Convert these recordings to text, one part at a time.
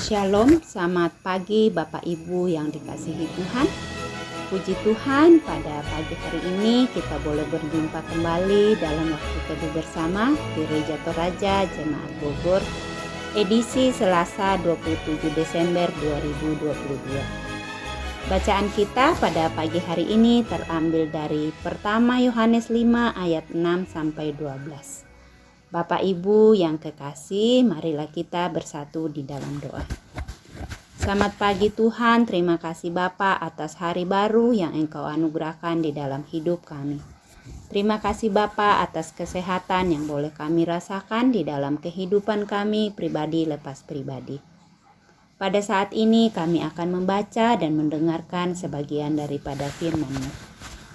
Shalom, selamat pagi Bapak Ibu yang dikasihi Tuhan. Puji Tuhan, pada pagi hari ini kita boleh berjumpa kembali dalam waktu teduh bersama Gereja Toraja Jemaat Bogor, edisi Selasa 27 Desember 2022. Bacaan kita pada pagi hari ini terambil dari pertama Yohanes 5 ayat 6 sampai 12. Bapak Ibu yang kekasih, marilah kita bersatu di dalam doa. Selamat pagi Tuhan, terima kasih Bapa atas hari baru yang Engkau anugerahkan di dalam hidup kami. Terima kasih Bapa atas kesehatan yang boleh kami rasakan di dalam kehidupan kami pribadi lepas pribadi. Pada saat ini kami akan membaca dan mendengarkan sebagian daripada firman-Mu.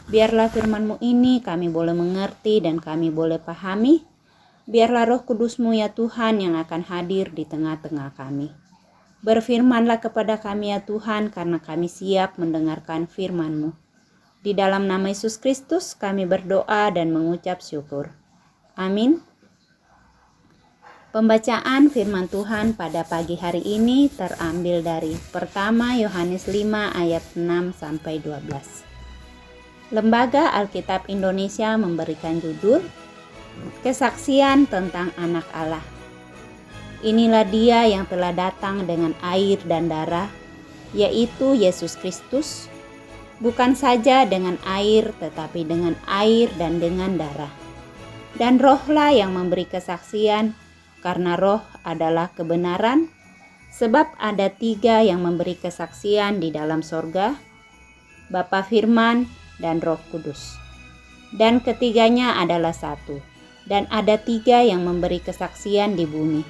Biarlah firman-Mu ini kami boleh mengerti dan kami boleh pahami. Biarlah Roh Kudus-Mu ya Tuhan yang akan hadir di tengah-tengah kami. Berfirmanlah kepada kami ya Tuhan, karena kami siap mendengarkan firman-Mu. Di dalam nama Yesus Kristus kami berdoa dan mengucap syukur. Amin. Pembacaan firman Tuhan pada pagi hari ini terambil dari pertama Yohanes 5 ayat 6 sampai 12. Lembaga Alkitab Indonesia memberikan judul Kesaksian tentang Anak Allah. Inilah Dia yang telah datang dengan air dan darah, yaitu Yesus Kristus, bukan saja dengan air, tetapi dengan air dan dengan darah. Dan Rohlah yang memberi kesaksian, karena Roh adalah kebenaran, sebab ada 3 yang memberi kesaksian di dalam sorga, Bapa Firman dan Roh Kudus. Dan ketiganya adalah satu. Dan ada 3 yang memberi kesaksian di bumi,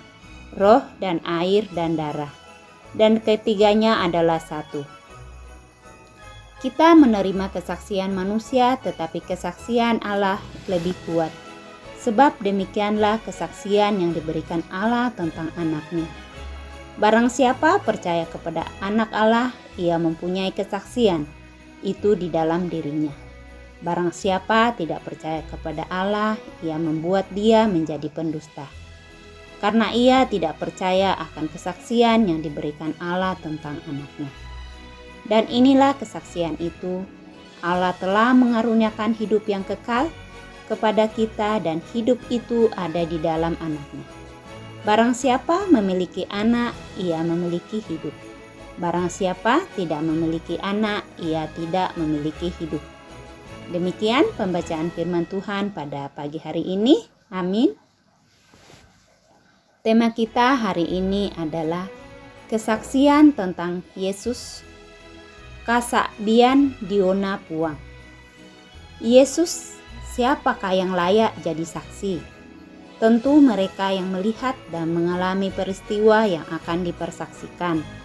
roh dan air dan darah. Dan ketiganya adalah satu. Kita menerima kesaksian manusia, tetapi kesaksian Allah lebih kuat. Sebab demikianlah kesaksian yang diberikan Allah tentang anak-Nya. Barang siapa percaya kepada anak Allah, ia mempunyai kesaksian itu di dalam dirinya. Barang siapa tidak percaya kepada Allah, ia membuat dia menjadi pendusta. Karena ia tidak percaya akan kesaksian yang diberikan Allah tentang anak-Nya. Dan inilah kesaksian itu, Allah telah mengaruniakan hidup yang kekal kepada kita dan hidup itu ada di dalam anak-Nya. Barang siapa memiliki anak, ia memiliki hidup. Barang siapa tidak memiliki anak, ia tidak memiliki hidup. Demikian pembacaan firman Tuhan pada pagi hari ini. Amin. Tema kita hari ini adalah kesaksian tentang Yesus. Kasakbian Diona Puang. Yesus, siapakah yang layak jadi saksi? Tentu mereka yang melihat dan mengalami peristiwa yang akan dipersaksikan.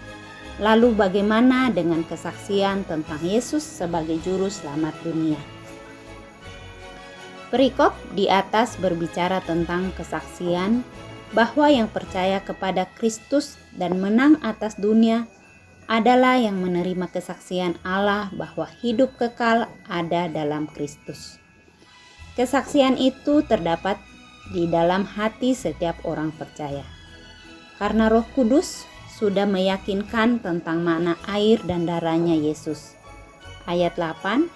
Lalu bagaimana dengan kesaksian tentang Yesus sebagai juru selamat dunia? Perikop di atas berbicara tentang kesaksian bahwa yang percaya kepada Kristus dan menang atas dunia adalah yang menerima kesaksian Allah bahwa hidup kekal ada dalam Kristus. Kesaksian itu terdapat di dalam hati setiap orang percaya. Karena Roh Kudus sudah meyakinkan tentang makna air dan darahnya Yesus. Ayat 8,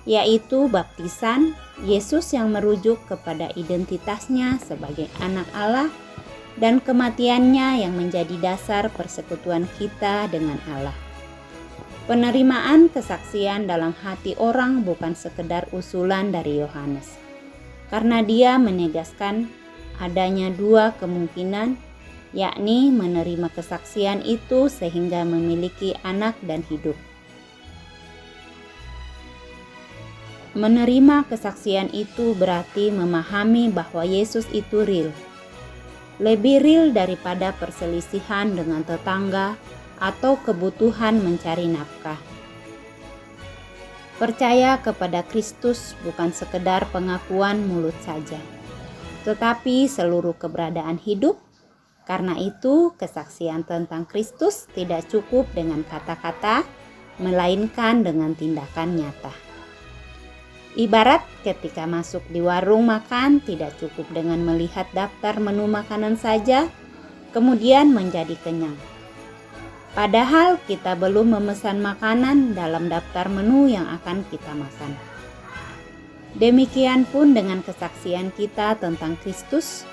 yaitu baptisan Yesus yang merujuk kepada identitasnya sebagai anak Allah dan kematiannya yang menjadi dasar persekutuan kita dengan Allah. Penerimaan kesaksian dalam hati orang bukan sekedar usulan dari Yohanes, karena dia menegaskan adanya 2 kemungkinan, yakni menerima kesaksian itu sehingga memiliki anak dan hidup. Menerima kesaksian itu berarti memahami bahwa Yesus itu real. Lebih real daripada perselisihan dengan tetangga atau kebutuhan mencari nafkah. Percaya kepada Kristus bukan sekedar pengakuan mulut saja, tetapi seluruh keberadaan hidup. Karena itu, kesaksian tentang Kristus tidak cukup dengan kata-kata, melainkan dengan tindakan nyata. Ibarat ketika masuk di warung makan, tidak cukup dengan melihat daftar menu makanan saja, kemudian menjadi kenyang. Padahal kita belum memesan makanan dalam daftar menu yang akan kita makan. Demikian pun dengan kesaksian kita tentang Kristus,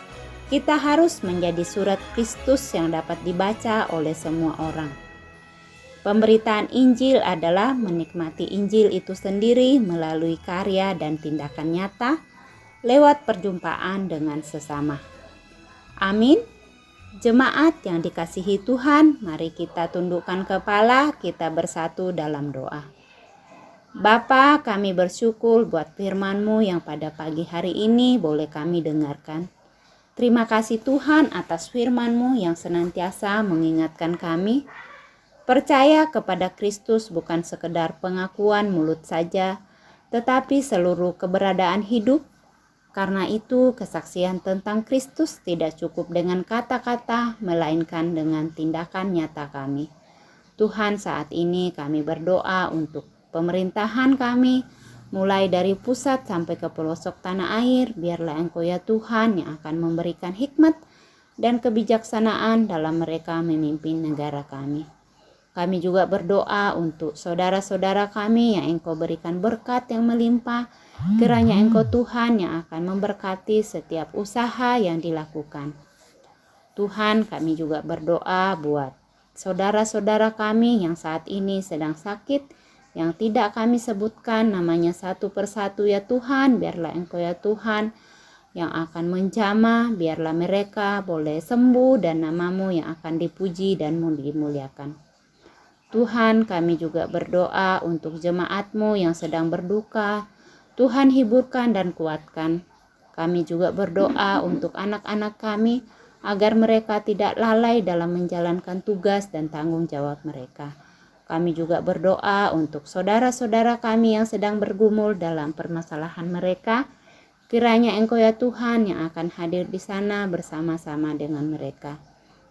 kita harus menjadi surat Kristus yang dapat dibaca oleh semua orang. Pemberitaan Injil adalah menikmati Injil itu sendiri melalui karya dan tindakan nyata lewat perjumpaan dengan sesama. Amin. Jemaat yang dikasihi Tuhan, mari kita tundukkan kepala, kita bersatu dalam doa. Bapa, kami bersyukur buat firman-Mu yang pada pagi hari ini boleh kami dengarkan. Terima kasih Tuhan atas firman-Mu yang senantiasa mengingatkan kami. Percaya kepada Kristus bukan sekedar pengakuan mulut saja, tetapi seluruh keberadaan hidup. Karena itu, kesaksian tentang Kristus tidak cukup dengan kata-kata, melainkan dengan tindakan nyata kami. Tuhan, saat ini kami berdoa untuk pemerintahan kami, mulai dari pusat sampai ke pelosok tanah air. Biarlah Engkau ya Tuhan yang akan memberikan hikmat dan kebijaksanaan dalam mereka memimpin negara kami. Kami juga berdoa untuk saudara-saudara kami yang Engkau berikan berkat yang melimpah. Kiranya Engkau Tuhan yang akan memberkati setiap usaha yang dilakukan. Tuhan, kami juga berdoa buat saudara-saudara kami yang saat ini sedang sakit, yang tidak kami sebutkan namanya satu persatu ya Tuhan. Biarlah Engkau ya Tuhan yang akan menjamah, biarlah mereka boleh sembuh dan nama-Mu yang akan dipuji dan dimuliakan. Tuhan, kami juga berdoa untuk jemaat-Mu yang sedang berduka. Tuhan hiburkan dan kuatkan. Kami juga berdoa untuk anak-anak kami agar mereka tidak lalai dalam menjalankan tugas dan tanggung jawab mereka. Kami juga berdoa untuk saudara-saudara kami yang sedang bergumul dalam permasalahan mereka. Kiranya Engkau ya Tuhan yang akan hadir di sana bersama-sama dengan mereka.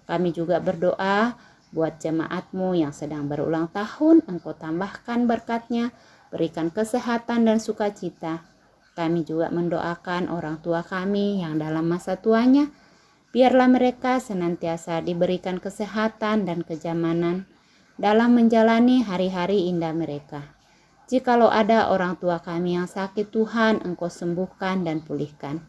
Kami juga berdoa buat jemaat-Mu yang sedang berulang tahun. Engkau tambahkan berkat-Nya, berikan kesehatan dan sukacita. Kami juga mendoakan orang tua kami yang dalam masa tuanya. Biarlah mereka senantiasa diberikan kesehatan dan kenyamanan dalam menjalani hari-hari indah mereka. Jikalau ada orang tua kami yang sakit, Tuhan, Engkau sembuhkan dan pulihkan.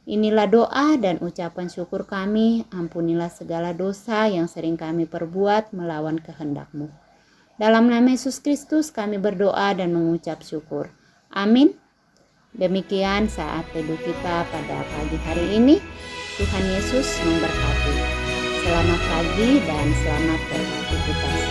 Inilah doa dan ucapan syukur kami. Ampunilah segala dosa yang sering kami perbuat melawan kehendak-Mu. Dalam nama Yesus Kristus kami berdoa dan mengucap syukur. Amin. Demikian saat teduh kita pada pagi hari ini. Tuhan Yesus memberkati. Selamat pagi dan selamat beraktivitas.